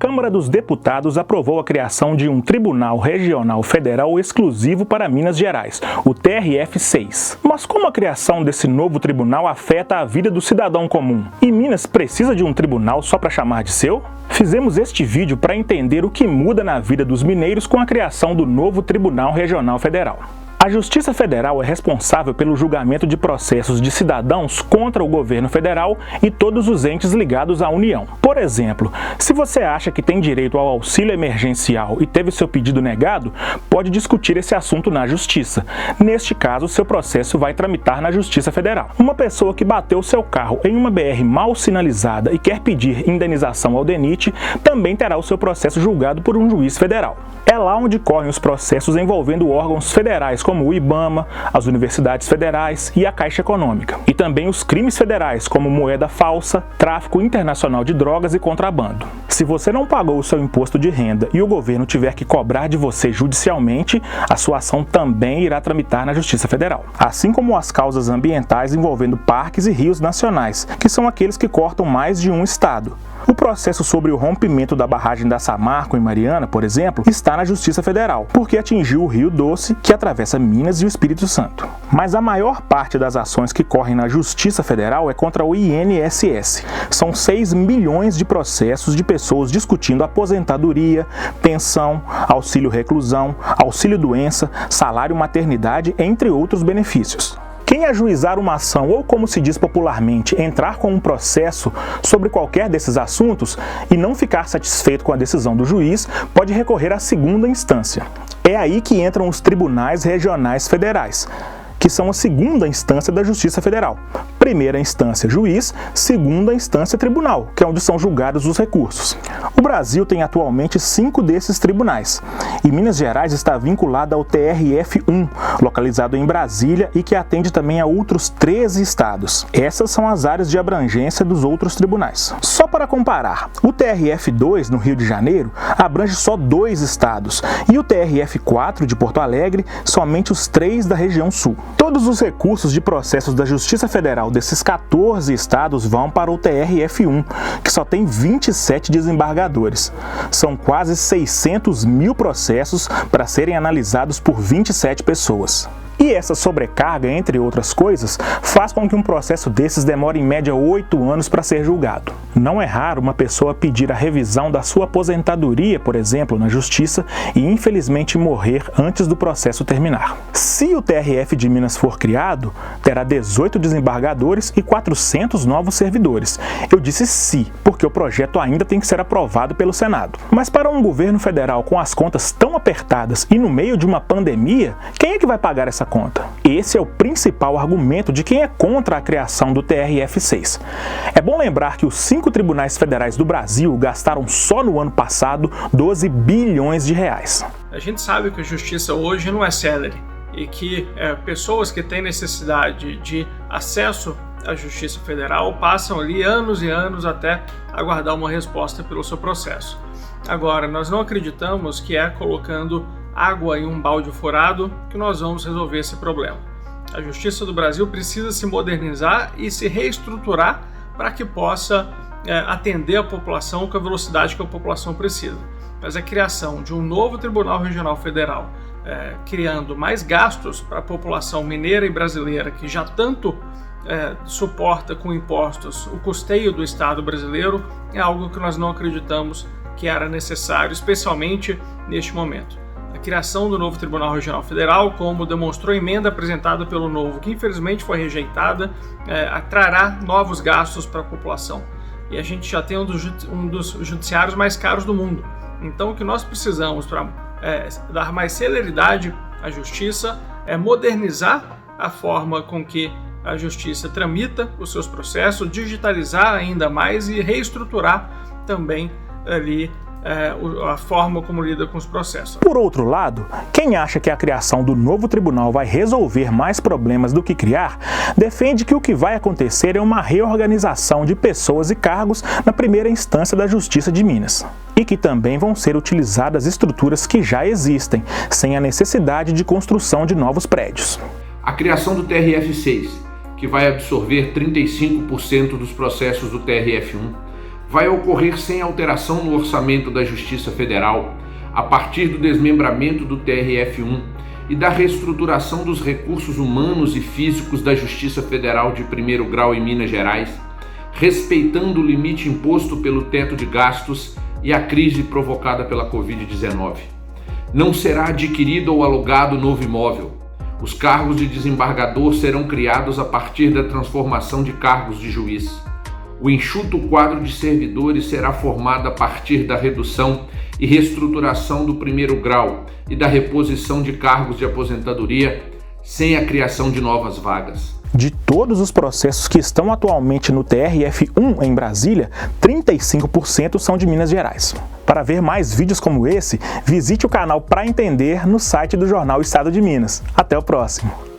Câmara dos Deputados aprovou a criação de um Tribunal Regional Federal exclusivo para Minas Gerais, o TRF6. Mas como a criação desse novo tribunal afeta a vida do cidadão comum? E Minas precisa de um tribunal só para chamar de seu? Fizemos este vídeo para entender o que muda na vida dos mineiros com a criação do novo Tribunal Regional Federal. A Justiça Federal é responsável pelo julgamento de processos de cidadãos contra o governo federal e todos os entes ligados à União. Por exemplo, se você acha que tem direito ao auxílio emergencial e teve seu pedido negado, pode discutir esse assunto na Justiça. Neste caso, seu processo vai tramitar na Justiça Federal. Uma pessoa que bateu seu carro em uma BR mal sinalizada e quer pedir indenização ao DENIT também terá o seu processo julgado por um juiz federal. É lá onde correm os processos envolvendo órgãos federais como o IBAMA, as universidades federais e a Caixa Econômica. E também os crimes federais como moeda falsa, tráfico internacional de drogas e contrabando. Se você não pagou o seu imposto de renda e o governo tiver que cobrar de você judicialmente, a sua ação também irá tramitar na Justiça Federal. Assim como as causas ambientais envolvendo parques e rios nacionais, que são aqueles que cortam mais de um estado. O processo sobre o rompimento da barragem da Samarco em Mariana, por exemplo, está na Justiça Federal, porque atingiu o Rio Doce, que atravessa Minas e o Espírito Santo. Mas a maior parte das ações que correm na Justiça Federal é contra o INSS. São 6 milhões de processos de pessoas discutindo aposentadoria, pensão, auxílio reclusão, auxílio doença, salário maternidade, entre outros benefícios. Quem ajuizar uma ação ou, como se diz popularmente, entrar com um processo sobre qualquer desses assuntos e não ficar satisfeito com a decisão do juiz, pode recorrer à segunda instância. É aí que entram os tribunais regionais federais, que são a segunda instância da Justiça Federal. Primeira instância, juiz. Segunda instância, tribunal, que é onde são julgados os recursos. O Brasil tem atualmente 5 desses tribunais, e Minas Gerais está vinculada ao TRF1, localizado em Brasília e que atende também a outros 13 estados. Essas são as áreas de abrangência dos outros tribunais. Só para comparar, o TRF2, no Rio de Janeiro, abrange só 2 estados, e o TRF4, de Porto Alegre, somente os 3 da região sul. Todos os recursos de processos da Justiça Federal desses 14 estados vão para o TRF1, que só tem 27 desembargadores. São quase 600 mil processos para serem analisados por 27 pessoas. E essa sobrecarga, entre outras coisas, faz com que um processo desses demore em média 8 anos para ser julgado. Não é raro uma pessoa pedir a revisão da sua aposentadoria, por exemplo, na Justiça e infelizmente morrer antes do processo terminar. Se o TRF de Minas for criado, terá 18 desembargadores e 400 novos servidores. Eu disse se, porque o projeto ainda tem que ser aprovado pelo Senado. Mas para um governo federal com as contas tão apertadas e no meio de uma pandemia, quem é que vai pagar essa conta? Esse é o principal argumento de quem é contra a criação do TRF6. É bom lembrar que os 5 tribunais federais do Brasil gastaram só no ano passado 12 bilhões de reais. A gente sabe que a justiça hoje não é célere e que pessoas que têm necessidade de acesso à justiça federal passam ali anos e anos até aguardar uma resposta pelo seu processo. Agora, nós não acreditamos que é colocando água em um balde furado que nós vamos resolver esse problema. A Justiça do Brasil precisa se modernizar e se reestruturar para que possa atender a população com a velocidade que a população precisa. Mas a criação de um novo Tribunal Regional Federal, criando mais gastos para a população mineira e brasileira, que já tanto suporta com impostos o custeio do Estado brasileiro, é algo que nós não acreditamos que era necessário, especialmente neste momento. A criação do novo Tribunal Regional Federal, como demonstrou a emenda apresentada pelo Novo, que infelizmente foi rejeitada, trará novos gastos para a população. E a gente já tem um dos judiciários mais caros do mundo. Então o que nós precisamos para dar mais celeridade à justiça é modernizar a forma com que a justiça tramita os seus processos, digitalizar ainda mais e reestruturar também ali a forma como lida com os processos. Por outro lado, quem acha que a criação do novo tribunal vai resolver mais problemas do que criar, defende que o que vai acontecer é uma reorganização de pessoas e cargos na primeira instância da Justiça de Minas. E que também vão ser utilizadas estruturas que já existem, sem a necessidade de construção de novos prédios. A criação do TRF6, que vai absorver 35% dos processos do TRF1, vai ocorrer sem alteração no orçamento da Justiça Federal, a partir do desmembramento do TRF-1 e da reestruturação dos recursos humanos e físicos da Justiça Federal de primeiro grau em Minas Gerais, respeitando o limite imposto pelo teto de gastos e a crise provocada pela Covid-19. Não será adquirido ou alugado novo imóvel. Os cargos de desembargador serão criados a partir da transformação de cargos de juiz. O enxuto quadro de servidores será formado a partir da redução e reestruturação do primeiro grau e da reposição de cargos de aposentadoria, sem a criação de novas vagas. De todos os processos que estão atualmente no TRF-1 em Brasília, 35% são de Minas Gerais. Para ver mais vídeos como esse, visite o canal Pra Entender no site do jornal Estado de Minas. Até o próximo!